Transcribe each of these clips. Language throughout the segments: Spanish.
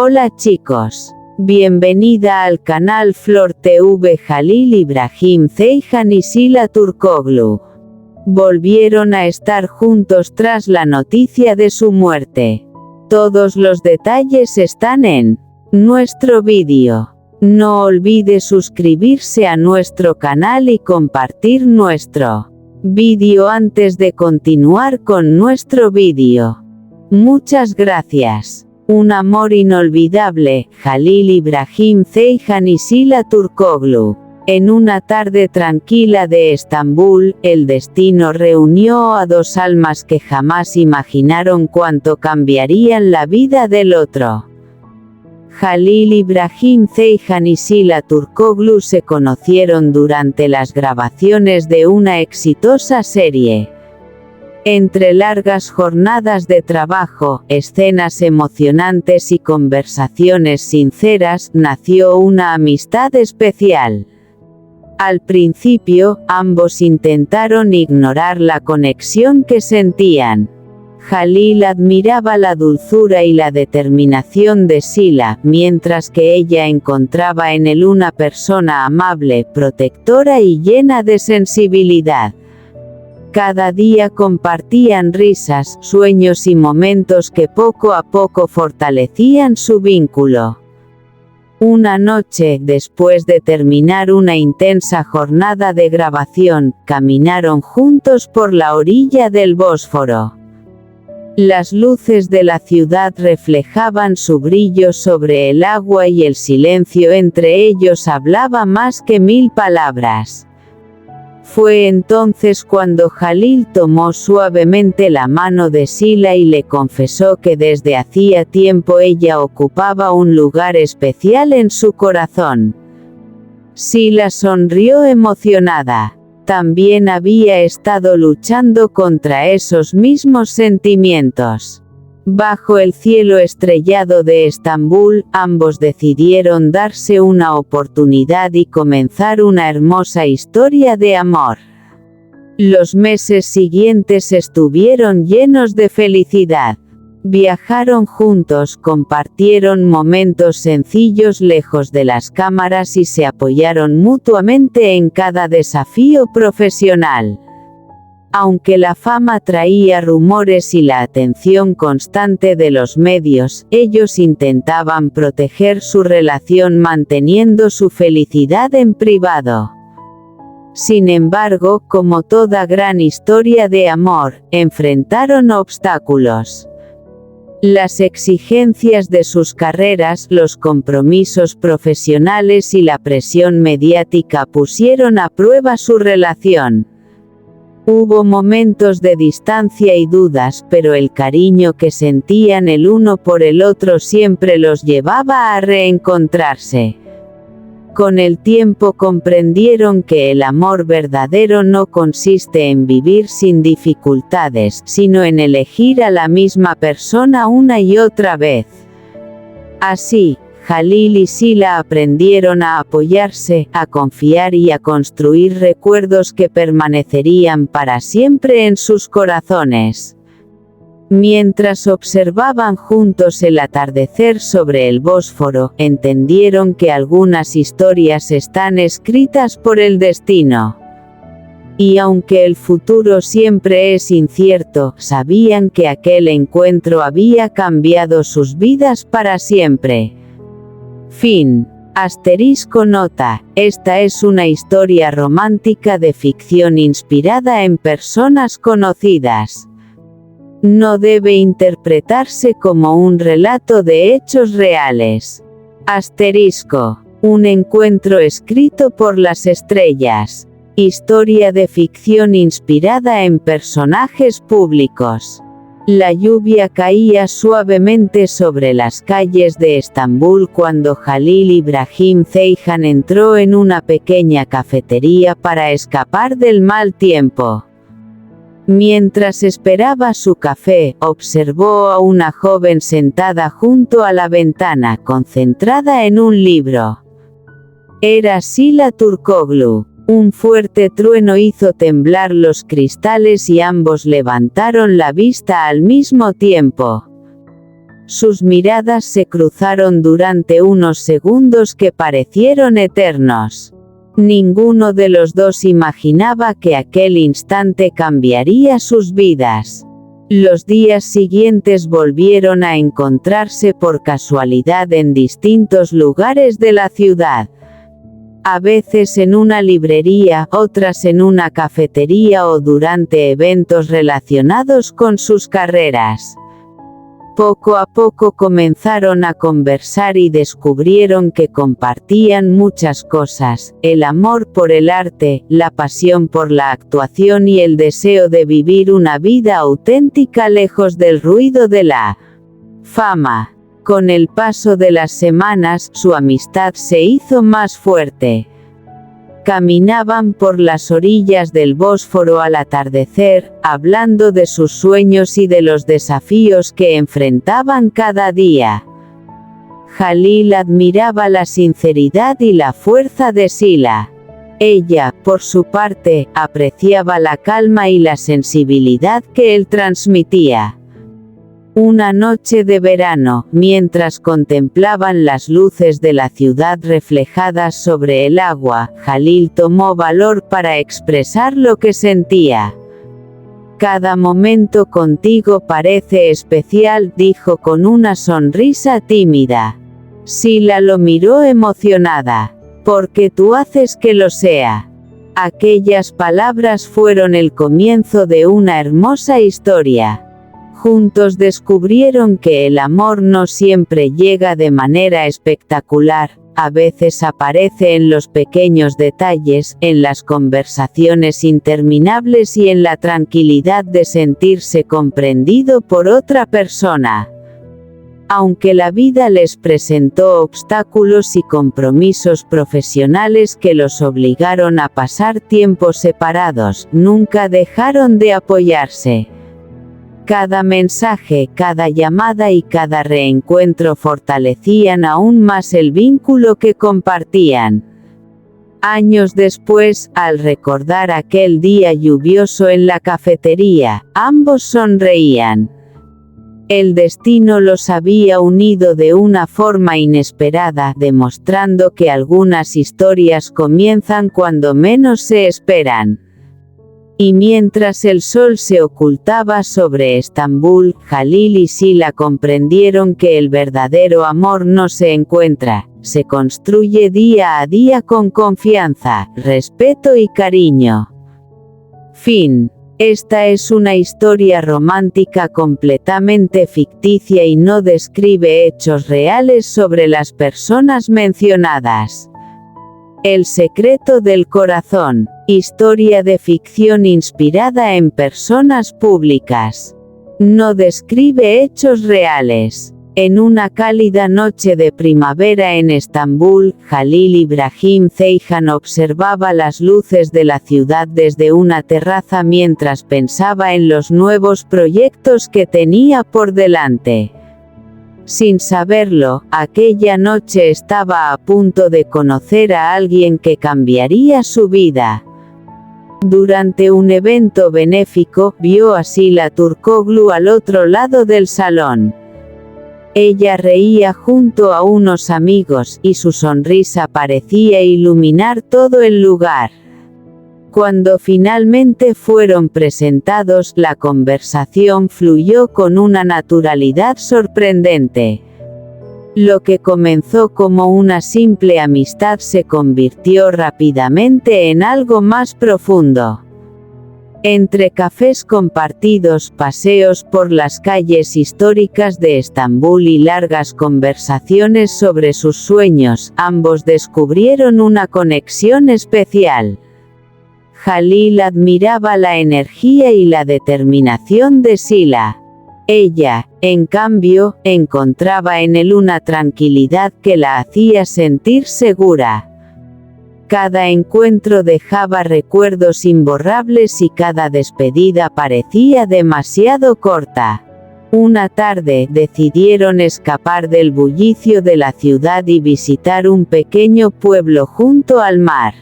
Hola chicos. Bienvenida al canal Flor TV. Halil İbrahim Ceyhan y Sila Turkoglu volvieron a estar juntos tras la noticia de su muerte. Todos los detalles están en nuestro vídeo. No olvide suscribirse a nuestro canal y compartir nuestro vídeo antes de continuar con nuestro vídeo. Muchas gracias. Un amor inolvidable, Halil İbrahim Ceyhan y Sila Turkoglu. En una tarde tranquila de Estambul, el destino reunió a dos almas que jamás imaginaron cuánto cambiarían la vida del otro. Halil İbrahim Ceyhan y Sila Turkoglu se conocieron durante las grabaciones de una exitosa serie. Entre largas jornadas de trabajo, escenas emocionantes y conversaciones sinceras, nació una amistad especial. Al principio, ambos intentaron ignorar la conexión que sentían. Halil admiraba la dulzura y la determinación de Sila, mientras que ella encontraba en él una persona amable, protectora y llena de sensibilidad. Cada día compartían risas, sueños y momentos que poco a poco fortalecían su vínculo. Una noche, después de terminar una intensa jornada de grabación, caminaron juntos por la orilla del Bósforo. Las luces de la ciudad reflejaban su brillo sobre el agua y el silencio entre ellos hablaba más que 1000 palabras. Fue entonces cuando Halil tomó suavemente la mano de Sila y le confesó que desde hacía tiempo ella ocupaba un lugar especial en su corazón. Sila sonrió emocionada. También había estado luchando contra esos mismos sentimientos. Bajo el cielo estrellado de Estambul, ambos decidieron darse una oportunidad y comenzar una hermosa historia de amor. Los meses siguientes estuvieron llenos de felicidad. Viajaron juntos, compartieron momentos sencillos lejos de las cámaras y se apoyaron mutuamente en cada desafío profesional. Aunque la fama traía rumores y la atención constante de los medios, ellos intentaban proteger su relación manteniendo su felicidad en privado. Sin embargo, como toda gran historia de amor, enfrentaron obstáculos. Las exigencias de sus carreras, los compromisos profesionales y la presión mediática pusieron a prueba su relación. Hubo momentos de distancia y dudas, pero el cariño que sentían el uno por el otro siempre los llevaba a reencontrarse. Con el tiempo comprendieron que el amor verdadero no consiste en vivir sin dificultades, sino en elegir a la misma persona una y otra vez. Así, Halil y Sila aprendieron a apoyarse, a confiar y a construir recuerdos que permanecerían para siempre en sus corazones. Mientras observaban juntos el atardecer sobre el Bósforo, entendieron que algunas historias están escritas por el destino. Y aunque el futuro siempre es incierto, sabían que aquel encuentro había cambiado sus vidas para siempre. Fin. Nota. Esta es una historia romántica de ficción inspirada en personas conocidas. No debe interpretarse como un relato de hechos reales. Un encuentro escrito por las estrellas. Historia de ficción inspirada en personajes públicos. La lluvia caía suavemente sobre las calles de Estambul cuando Halil İbrahim Ceyhan entró en una pequeña cafetería para escapar del mal tiempo. Mientras esperaba su café, observó a una joven sentada junto a la ventana, concentrada en un libro. Era Sila Turkoglu. Un fuerte trueno hizo temblar los cristales y ambos levantaron la vista al mismo tiempo. Sus miradas se cruzaron durante unos segundos que parecieron eternos. Ninguno de los dos imaginaba que aquel instante cambiaría sus vidas. Los días siguientes volvieron a encontrarse por casualidad en distintos lugares de la ciudad. A veces en una librería, otras en una cafetería o durante eventos relacionados con sus carreras. Poco a poco comenzaron a conversar y descubrieron que compartían muchas cosas: el amor por el arte, la pasión por la actuación y el deseo de vivir una vida auténtica lejos del ruido de la fama. Con el paso de las semanas, su amistad se hizo más fuerte. Caminaban por las orillas del Bósforo al atardecer, hablando de sus sueños y de los desafíos que enfrentaban cada día. Jalil admiraba la sinceridad y la fuerza de Sila. Ella, por su parte, apreciaba la calma y la sensibilidad que él transmitía. Una noche de verano, mientras contemplaban las luces de la ciudad reflejadas sobre el agua, Jalil tomó valor para expresar lo que sentía. «Cada momento contigo parece especial», dijo con una sonrisa tímida. Sila lo miró emocionada. «Porque tú haces que lo sea». Aquellas palabras fueron el comienzo de una hermosa historia. Juntos descubrieron que el amor no siempre llega de manera espectacular, a veces aparece en los pequeños detalles, en las conversaciones interminables y en la tranquilidad de sentirse comprendido por otra persona. Aunque la vida les presentó obstáculos y compromisos profesionales que los obligaron a pasar tiempos separados, nunca dejaron de apoyarse. Cada mensaje, cada llamada y cada reencuentro fortalecían aún más el vínculo que compartían. Años después, al recordar aquel día lluvioso en la cafetería, ambos sonreían. El destino los había unido de una forma inesperada, demostrando que algunas historias comienzan cuando menos se esperan. Y mientras el sol se ocultaba sobre Estambul, Jalil y Sila comprendieron que el verdadero amor no se encuentra, se construye día a día con confianza, respeto y cariño. Fin. Esta es una historia romántica completamente ficticia y no describe hechos reales sobre las personas mencionadas. El secreto del corazón. Historia de ficción inspirada en personas públicas. No describe hechos reales. En una cálida noche de primavera en Estambul, Jalil Ibrahim Ceyhan observaba las luces de la ciudad desde una terraza mientras pensaba en los nuevos proyectos que tenía por delante. Sin saberlo, aquella noche estaba a punto de conocer a alguien que cambiaría su vida. Durante un evento benéfico, vio a Sila Turkoglu al otro lado del salón. Ella reía junto a unos amigos, y su sonrisa parecía iluminar todo el lugar. Cuando finalmente fueron presentados, la conversación fluyó con una naturalidad sorprendente. Lo que comenzó como una simple amistad se convirtió rápidamente en algo más profundo. Entre cafés compartidos, paseos por las calles históricas de Estambul y largas conversaciones sobre sus sueños, ambos descubrieron una conexión especial. Jalil admiraba la energía y la determinación de Sila. Ella, en cambio, encontraba en él una tranquilidad que la hacía sentir segura. Cada encuentro dejaba recuerdos imborrables y cada despedida parecía demasiado corta. Una tarde, decidieron escapar del bullicio de la ciudad y visitar un pequeño pueblo junto al mar.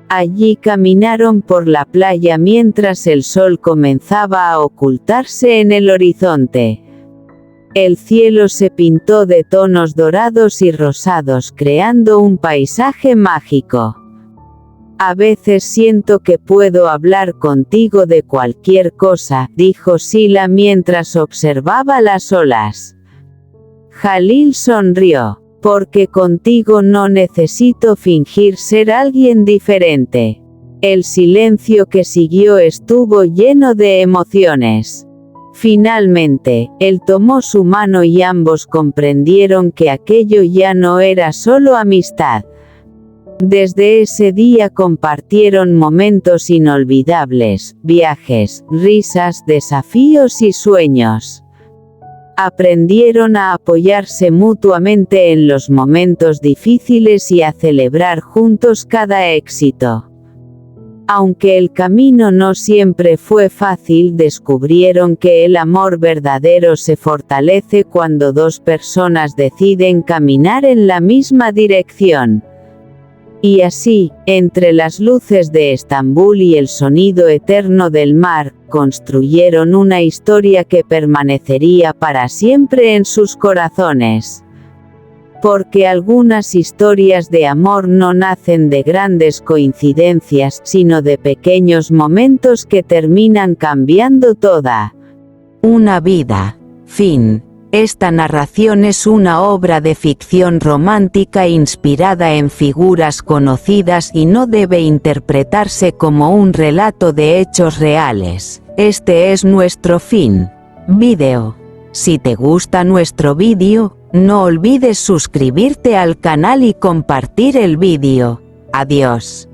Allí caminaron por la playa mientras el sol comenzaba a ocultarse en el horizonte. El cielo se pintó de tonos dorados y rosados creando un paisaje mágico. A veces siento que puedo hablar contigo de cualquier cosa, dijo Sila mientras observaba las olas. Jalil sonrió, porque contigo no necesito fingir ser alguien diferente. El silencio que siguió estuvo lleno de emociones. Finalmente, él tomó su mano y ambos comprendieron que aquello ya no era solo amistad. Desde ese día compartieron momentos inolvidables, viajes, risas, desafíos y sueños. Aprendieron a apoyarse mutuamente en los momentos difíciles y a celebrar juntos cada éxito. Aunque el camino no siempre fue fácil, descubrieron que el amor verdadero se fortalece cuando dos personas deciden caminar en la misma dirección. Y así, entre las luces de Estambul y el sonido eterno del mar, construyeron una historia que permanecería para siempre en sus corazones. Porque algunas historias de amor no nacen de grandes coincidencias, sino de pequeños momentos que terminan cambiando toda una vida. Fin. Esta narración es una obra de ficción romántica inspirada en figuras conocidas y no debe interpretarse como un relato de hechos reales. Este es nuestro fin. Vídeo. Si te gusta nuestro vídeo, no olvides suscribirte al canal y compartir el vídeo. Adiós.